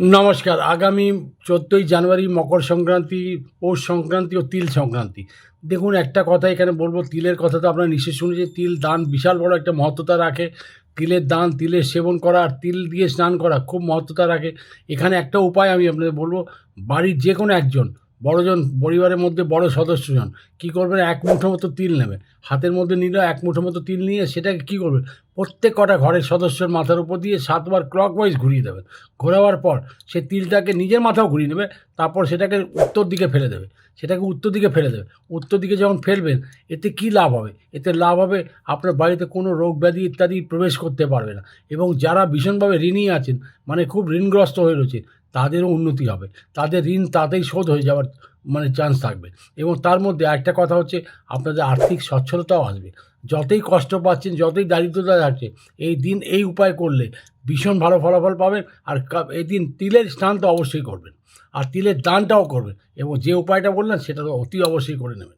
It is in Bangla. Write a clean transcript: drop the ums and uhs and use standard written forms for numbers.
নমস্কার। আগামী 14ই জানুয়ারি মকর সংক্রান্তি, পৌষ সংক্রান্তি ও তিল সংক্রান্তি। দেখুন, একটা কথা এখানে বলব, তিলের কথা তো আপনারা নিশ্চয়ই শুনেছেন। তিল দান বিশাল বড় একটা মহত্ত্বতা রাখে। তিলের দান, তিলের সেবন করা আর তিল দিয়ে স্নান করা খুব মহত্ত্বতা রাখে। এখানে একটা উপায় আমি আপনাদের বলব, বাড়ির যে কোনো একজন বড়জন, পরিবারের মধ্যে বড় সদস্যজন কী করবেন, ১ মুঠো মতো তিল নেবেন। হাতের মধ্যে নিল ১ মুঠো মতো তিল নিয়ে সেটাকে কী করবেন, প্রত্যেক কটা ঘরের সদস্যর মাথার উপর দিয়ে ৭ বার ক্লকওয়াইজ ঘুরিয়ে দেবেন। ঘোরাবার পর সে তিলটাকে নিজের মাথাও ঘুরিয়ে নেবে, তারপর সেটাকে উত্তর দিকে ফেলে দেবে। সেটাকে উত্তর দিকে ফেলে দেবে। উত্তর দিকে যখন ফেলবেন, এতে কী লাভ হবে? এতে লাভ হবে, আপনার বাড়িতে কোনো রোগ ব্যাধি ইত্যাদি প্রবেশ করতে পারবে না, এবং যারা ভীষণভাবে ঋণী আছেন, মানে খুব ঋণগ্রস্ত হয়ে রয়েছে, তাদেরও উন্নতি হবে। তাদের ঋণ তাড়াতাড়ি শোধ হয়ে যাওয়ার চান্স থাকবে। এবং তার মধ্যে আরেকটা কথা হচ্ছে, আপনাদের আর্থিক সচ্ছলতাও আসবে। যতই কষ্ট পাচ্ছেন, যতই দারিদ্রতা যাচ্ছে, এই দিন এই উপায় করলে ভীষণ ভালো ফলাফল পাবেন। আর এদিন তিলের স্নান তো অবশ্যই করবেন, আর তিলের দানটাও করবেন, এবং যে উপায়টা বললাম সেটা তো অতি অবশ্যই করে নেবেন।